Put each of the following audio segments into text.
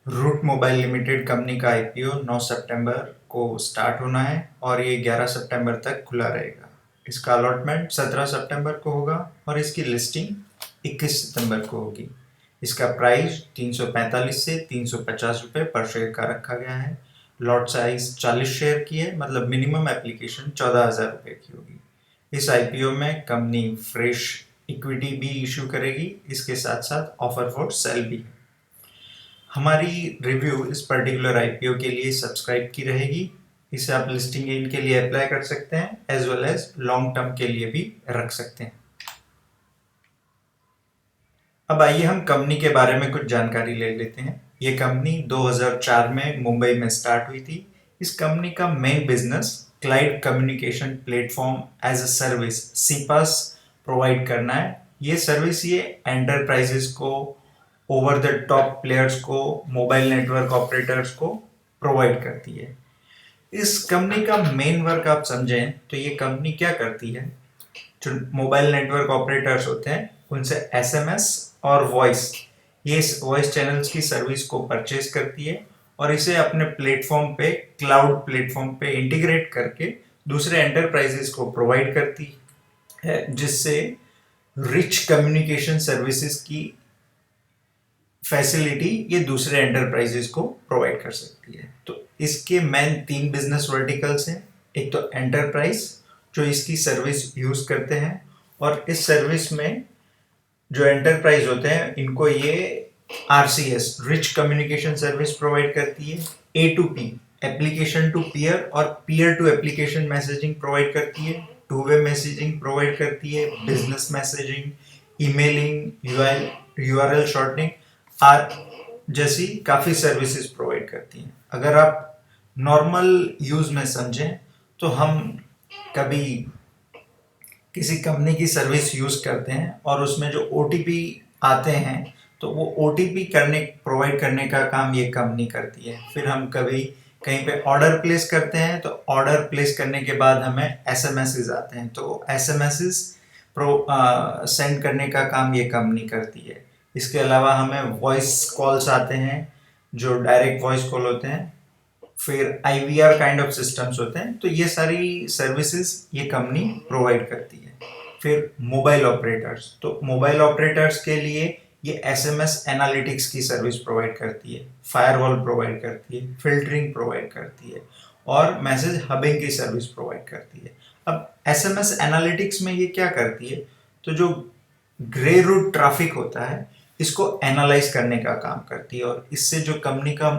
Root mobile limited company का IPO 9 सितंबर को start होना है और ये 11 सितंबर तक खुला रहेगा। इसका अलॉटमेंट 17 सितंबर को होगा और इसकी लिस्टिंग 21 सितंबर को होगी। इसका प्राइस 345 से 350 रुपये पर शेयर का रखा गया है। लॉट साइज 40 शेयर की है, मतलब मिनिमम एप्लीकेशन 14,000 रुपये की होगी। इस आईपीओ में कंपनी फ्रेश इक्विटी भी इशू करेगी, इसके साथ साथ ऑफर फॉर सेल भी। हमारी रिव्यू इस पर्टिकुलर आईपीओ के लिए सब्सक्राइब की रहेगी। इसे आप लिस्टिंग गेन के लिए अप्लाई कर सकते हैं, as well as long term के लिए भी रख सकते हैं। अब आइए हम कंपनी के बारे में कुछ जानकारी ले लेते हैं। ये कंपनी 2004 में मुंबई में स्टार्ट हुई थी। इस कंपनी का main business cloud communication platform as a service CPaaS provide करना है। ये सर्विस ये एंटरप्राइजेस को, ओवर द टॉप प्लेयर्स को, मोबाइल नेटवर्क ऑपरेटर्स को प्रोवाइड करती है। इस कंपनी का मेन वर्क आप समझें तो ये कंपनी क्या करती है, जो मोबाइल नेटवर्क ऑपरेटर्स होते हैं उनसे एसएमएस और वॉइस, ये वॉइस चैनल्स की सर्विस को परचेज करती है और इसे अपने प्लेटफॉर्म पे, क्लाउड प्लेटफॉर्म पे इंटीग्रेट करके दूसरे एंटरप्राइजेस को प्रोवाइड करती है, जिससे रिच कम्युनिकेशन सर्विसेज की फैसिलिटी ये दूसरे एंटरप्राइजेस को प्रोवाइड कर सकती है। तो इसके मेन 3 बिजनेस वर्टिकल्स हैं। एक तो एंटरप्राइज जो इसकी सर्विस यूज करते हैं, और इस सर्विस में जो एंटरप्राइज होते हैं इनको ये RCS rich communication service provide करती है। A to P application to peer और peer to application messaging provide करती है। टू वे मैसेजिंग प्रोवाइड करती है, business messaging, emailing, URL shortening or जैसी काफ़ी सर्विसेज प्रोवाइड करती हैं। अगर आप नॉर्मल यूज़ में समझें तो हम कभी किसी कंपनी की सर्विस यूज़ करते हैं और उसमें जो ओटीपी आते हैं तो वो ओटीपी प्रोवाइड करने का काम ये कंपनी करती है। फिर हम कभी कहीं पे ऑर्डर प्लेस करते हैं तो ऑर्डर प्लेस करने के बाद हमें एसएमएसेस आते हैं, तो एसएमएसेस सेंड करने का काम ये कंपनी करती है। इसके अलावा हमें वॉइस कॉल्स आते हैं जो डायरेक्ट वॉइस कॉल होते हैं, फिर आईवीआर काइंड ऑफ सिस्टम्स होते हैं। तो ये सारी सर्विसेज ये कंपनी प्रोवाइड करती है। फिर मोबाइल ऑपरेटर्स, तो मोबाइल ऑपरेटर्स के लिए ये एसएमएस एनालिटिक्स की सर्विस प्रोवाइड करती है, फायरवॉल प्रोवाइड करती है, फिल्टरिंग प्रोवाइड करती है और मैसेज हबिंग की सर्विस प्रोवाइड करती है। अब एसएमएस एनालिटिक्स में ये क्या करती है, तो जो ग्रे रूट ट्रैफिक होता है इसको एनालाइज करने का काम करती है और इससे जो कंपनी का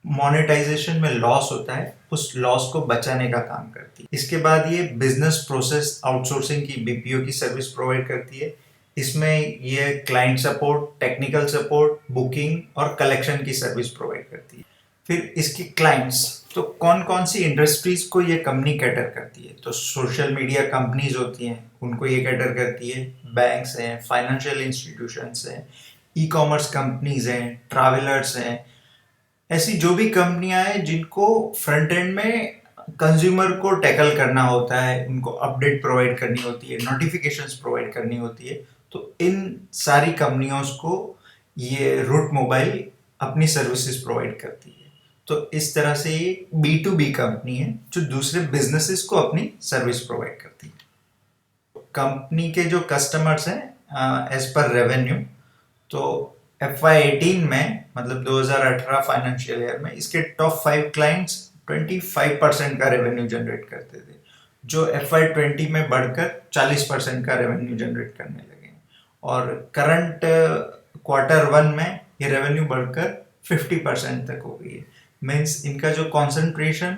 मोनेटाइजेशन में लॉस होता है उस लॉस को बचाने का काम करती है। इसके बाद ये बिजनेस प्रोसेस आउटसोर्सिंग की बीपीओ की सर्विस प्रोवाइड करती है। इसमें ये client support, technical support, booking और कलेक्शन की सर्विस प्रोवाइड करती है। फिर इसके क्लाइंट्स, तो कौन कौन सी इंडस्ट्रीज को ये कंपनी कैटर करती है, तो सोशल मीडिया कंपनीज होती हैं उनको ये कैटर करती है, बैंक्स हैं, फाइनेंशियल इंस्टीट्यूशंस हैं, ई कॉमर्स कंपनीज हैं, ट्रैवलर्स हैं, ऐसी जो भी कंपनियां हैं जिनको फ्रंट एंड में कंज्यूमर को टैकल करना होता है, उनको अपडेट प्रोवाइड करनी होती है, नोटिफिकेशंस प्रोवाइड करनी होती है, तो इन सारी कंपनियों को ये रूट मोबाइल अपनी सर्विसेज प्रोवाइड करती है। तो इस तरह से ये B2B कंपनी है जो दूसरे बिजनेसेस को अपनी सर्विस प्रोवाइड करती है। कंपनी के जो कस्टमर्स हैं एज पर रेवेन्यू, तो FY18 में, मतलब 2018 फाइनेंशियल ईयर में, इसके टॉप 5 क्लाइंट्स 25% का रेवेन्यू जनरेट करते थे, जो FY20 में बढ़कर 40% का रेवेन्यू जनरेट करने लगे और करंट Q1 में ये रेवेन्यू बढ़कर 50% तक हो गई है। मीन्स इनका जो कॉन्सेंट्रेशन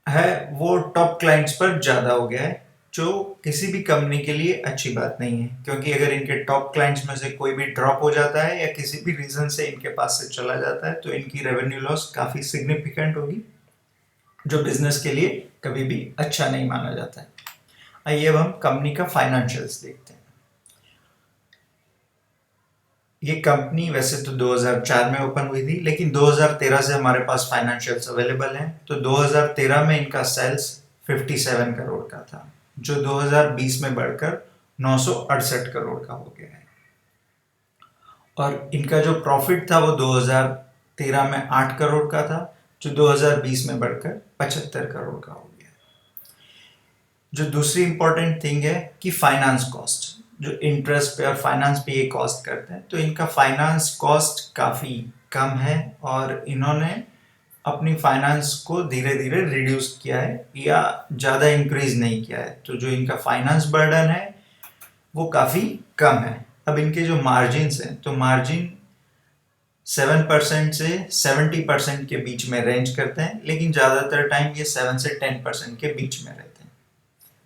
है वो टॉप क्लाइंट्स पर ज़्यादा हो गया है, जो किसी भी कंपनी के लिए अच्छी बात नहीं है, क्योंकि अगर इनके टॉप क्लाइंट्स में से कोई भी ड्रॉप हो जाता है या किसी भी रीजन से इनके पास से चला जाता है तो इनकी रेवेन्यू लॉस काफ़ी सिग्निफिकेंट होगी, जो बिजनेस के लिए कभी भी अच्छा नहीं माना जाता है। आइए अब हम कंपनी का फाइनेंशियल्स देखते हैं। ये कंपनी वैसे तो 2004 में ओपन हुई थी, लेकिन 2013 से हमारे पास फाइनेंशियल्स अवेलेबल हैं। तो 2013 में इनका सेल्स 57 करोड़ का था, जो 2020 में बढ़कर 968 करोड़ का हो गया है। और इनका जो प्रॉफिट था वो 2013 में 8 करोड़ का था, जो 2020 में बढ़कर 75 करोड़ का हो गया। जो दूसरी इंपॉर्टेंट थिंग है कि फाइनेंस कॉस्ट, जो इंटरेस्ट पे और फाइनेंस पे ये कॉस्ट करते हैं, तो इनका फाइनेंस कॉस्ट काफ़ी कम है और इन्होंने अपनी फाइनेंस को धीरे धीरे रिड्यूस किया है या ज़्यादा इंक्रीज नहीं किया है, तो जो इनका फाइनेंस बर्डन है वो काफ़ी कम है। अब इनके जो मार्जिन्स हैं, तो मार्जिन 7% से 70% के बीच में रेंज करते हैं, लेकिन ज़्यादातर टाइम ये 7 से 10% के बीच में रहते हैं।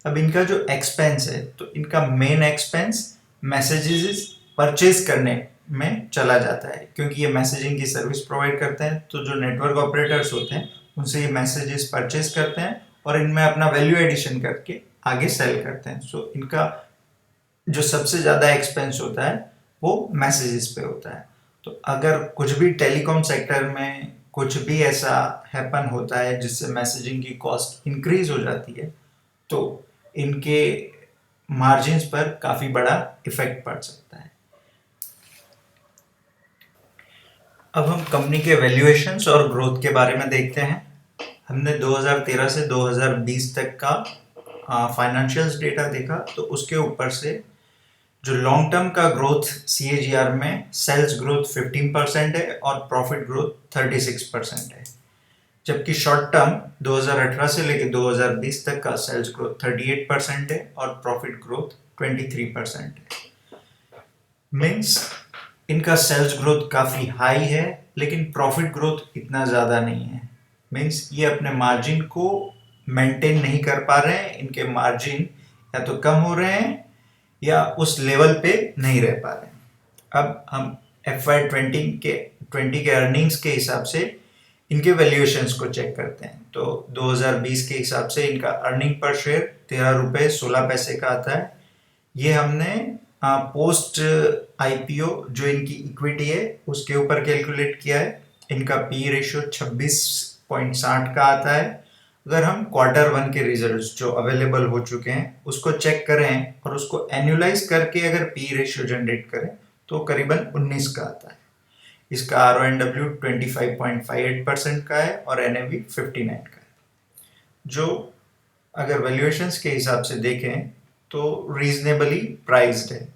अब इनका जो एक्सपेंस है, तो इनका मेन एक्सपेंस मैसेजेस परचेज करने में चला जाता है, क्योंकि ये मैसेजिंग की सर्विस प्रोवाइड करते हैं, तो जो नेटवर्क ऑपरेटर्स होते हैं उनसे ये मैसेजेस परचेज करते हैं और इनमें अपना वैल्यू एडिशन करके आगे सेल करते हैं। सो इनका जो सबसे ज़्यादा एक्सपेंस होता है वो मैसेजेस पे होता है। तो अगर कुछ भी टेलीकॉम सेक्टर में कुछ भी ऐसा हैपन होता है जिससे मैसेजिंग की कॉस्ट इंक्रीज हो जाती है, तो इनके मार्जिन्स पर काफ़ी बड़ा इफेक्ट पड़ सकता है। अब हम कंपनी के वैल्यूएशंस और ग्रोथ के बारे में देखते हैं। हमने 2013 से 2020 तक का फाइनेंशियल्स डेटा देखा, तो उसके ऊपर से जो लॉन्ग टर्म का ग्रोथ CAGR में सेल्स ग्रोथ 15% है और प्रॉफिट ग्रोथ 36% है, जबकि शॉर्ट टर्म 2018 से लेकर 2020 तक का सेल्स ग्रोथ 38% है और प्रॉफिट ग्रोथ 23% है। मीन्स इनका सेल्स ग्रोथ काफ़ी हाई है, लेकिन प्रॉफिट ग्रोथ इतना ज़्यादा नहीं है। मीन्स ये अपने मार्जिन को मेंटेन नहीं कर पा रहे हैं, इनके मार्जिन या तो कम हो रहे हैं या उस लेवल पे नहीं रह पा रहे हैं। अब हम FY20 के अर्निंग्स के हिसाब से इनके वैल्यूएशंस को चेक करते हैं। तो 2020 के हिसाब से इनका अर्निंग पर शेयर 13 रुपये 16 पैसे का आता है। ये हमने पोस्ट IPO जो इनकी इक्विटी है उसके ऊपर कैलकुलेट किया है। इनका पी रेशियो 26.60 का आता है। अगर हम Q1 के रिजल्ट्स जो अवेलेबल हो चुके हैं उसको चेक करें और उसको एनुअलाइज करके अगर पी रेशियो जनरेट करें तो करीबन 19 का आता है। इसका RONW 25.58% का है और NAV 59 का है। जो अगर वैल्यूएशंस के हिसाब से देखें तो रीजनेबली प्राइस्ड है।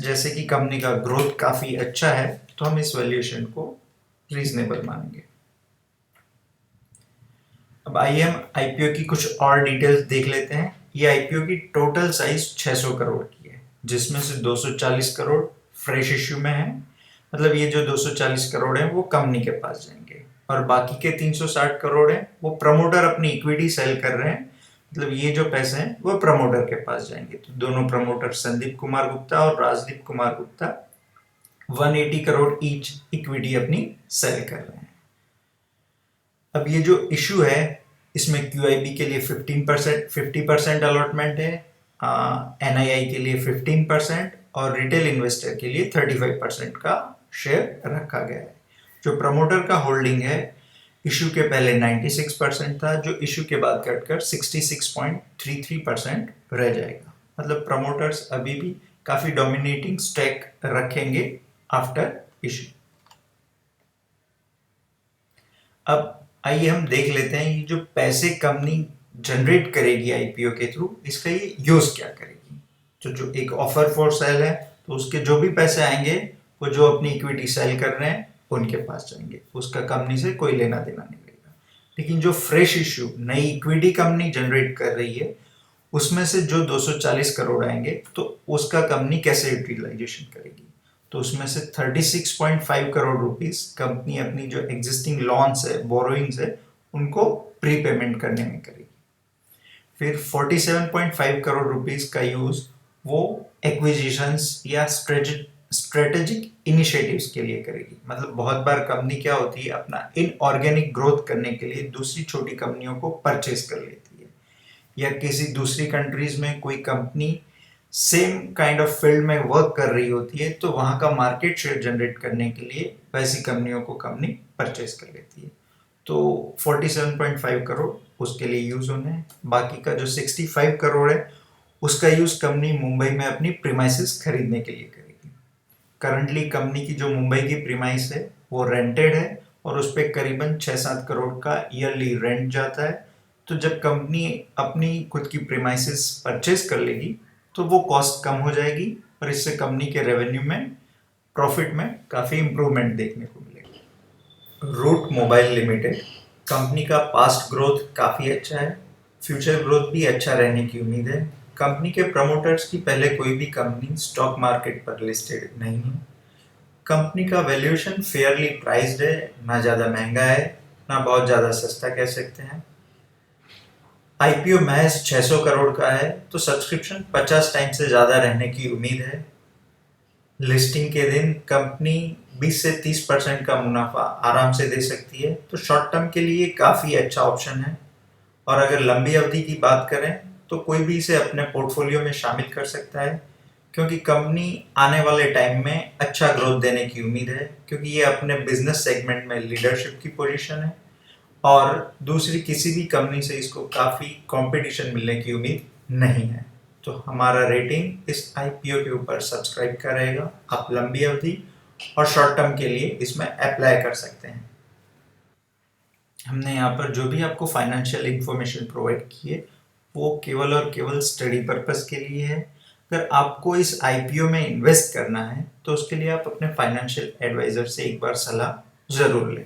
जैसे कि कंपनी का ग्रोथ काफ़ी अच्छा है, तो हम इस वैल्यूएशन को रीजनेबल मानेंगे। अब आइए हम IPO की कुछ और डिटेल्स देख लेते हैं। ये IPO की टोटल साइज 600 करोड़ की है, जिसमें से 240 करोड़ फ्रेश इश्यू में है। मतलब ये जो 240 करोड़ है वो कंपनी के पास जाएंगे और बाकी के 360 करोड़ है वो प्रमोटर अपनी इक्विटी सेल कर रहे हैं। मतलब ये जो पैसे हैं वो प्रमोटर के पास जाएंगे। तो दोनों प्रमोटर संदीप कुमार गुप्ता और राजदीप कुमार गुप्ता 180 करोड़ ईच इक्विटी अपनी सेल कर रहे हैं। अब ये जो इशू है इसमें QIB के लिए 50% अलॉटमेंट है, NII के लिए 15% और रिटेल इन्वेस्टर के लिए 35% का शेयर रखा गया है। जो प्रमोटर का होल्डिंग है इशू के पहले 96% था, जो इशू के बाद घटकर 66.33% रह जाएगा। मतलब प्रमोटर्स अभी भी काफ़ी डोमिनेटिंग स्टेक रखेंगे आफ्टर इशू। अब आइए हम देख लेते हैं ये जो पैसे कंपनी जनरेट करेगी IPO के थ्रू, इसका ये यूज़ क्या करेगी। तो जो एक ऑफर फॉर सेल है तो उसके जो भी पैसे आएंगे वो जो अपनी इक्विटी सेल कर रहे हैं उनके पास जाएंगे, उसका कंपनी से कोई लेना देना नहीं रहेगा। लेकिन जो फ्रेश इशू नई इक्विटी कंपनी जनरेट कर रही है उसमें से जो 240 करोड़ आएंगे तो उसका कंपनी कैसे यूटिलाइजेशन करेगी। तो उसमें से 36.5 करोड़ रुपीस कंपनी अपनी जो एग्जिस्टिंग लॉन्स है, बोरोइंग्स है, उनको प्रीपेमेंट करने में करेगी। फिर 47.5 करोड़ रुपीस का यूज वो एक्विजिशंस या स्ट्रेटेजिक इनिशिएटिव्स के लिए करेगी। मतलब बहुत बार कंपनी क्या होती है अपना इनऑर्गेनिक ग्रोथ करने के लिए दूसरी छोटी कंपनियों को परचेज कर लेती है, या किसी दूसरी कंट्रीज में कोई company same kind of field में वर्क कर रही होती है तो वहाँ का मार्केट शेयर जनरेट करने के लिए वैसी कंपनियों को कंपनी परचेज कर लेती है। तो 47.5 करोड़ उसके लिए यूज होने हैं। बाकी का जो 65 करोड़ है उसका यूज कंपनी मुंबई में अपनी प्रीमाइसेस खरीदने के लिए करेगी। करंटली कंपनी की जो मुंबई की प्रीमाइस है वो रेंटेड है और उस पर करीबन 6-7 करोड़ का ईयरली रेंट जाता है। तो जब कंपनी अपनी खुद की प्रीमाइसेस परचेज कर लेगी तो वो कॉस्ट कम हो जाएगी और इससे कंपनी के रेवेन्यू में, प्रॉफिट में काफ़ी इम्प्रूवमेंट देखने को मिलेगी। रूट मोबाइल लिमिटेड कंपनी का पास्ट ग्रोथ काफ़ी अच्छा है, फ्यूचर ग्रोथ भी अच्छा रहने की उम्मीद है। कंपनी के प्रमोटर्स की पहले कोई भी कंपनी स्टॉक मार्केट पर लिस्टेड नहीं है। कंपनी का वैल्यूएशन फेयरली प्राइस्ड है, ना ज़्यादा महंगा है ना बहुत ज़्यादा सस्ता कह सकते हैं। आईपीओ महज 600 करोड़ का है तो सब्सक्रिप्शन 50 टाइम से ज़्यादा रहने की उम्मीद है। लिस्टिंग के दिन कंपनी 20 से 30% का मुनाफा आराम से दे सकती है, तो शॉर्ट टर्म के लिए काफ़ी अच्छा ऑप्शन है। और अगर लंबी अवधि की बात करें तो कोई भी इसे अपने पोर्टफोलियो में शामिल कर सकता है, क्योंकि कंपनी आने वाले टाइम में अच्छा ग्रोथ देने की उम्मीद है, क्योंकि ये अपने बिजनेस सेगमेंट में लीडरशिप की पोजीशन है और दूसरी किसी भी कंपनी से इसको काफ़ी कंपटीशन मिलने की उम्मीद नहीं है। तो हमारा रेटिंग इस आईपीओ के ऊपर सब्सक्राइब का रहेगा। आप लंबी अवधि और शॉर्ट टर्म के लिए इसमें अप्लाई कर सकते हैं। हमने यहाँ पर जो भी आपको फाइनेंशियल इंफॉर्मेशन प्रोवाइड की है वो केवल और केवल स्टडी पर्पस के लिए है। अगर आपको इस आईपीओ में इन्वेस्ट करना है तो उसके लिए आप अपने फाइनेंशियल एडवाइजर से एक बार सलाह ज़रूर लें।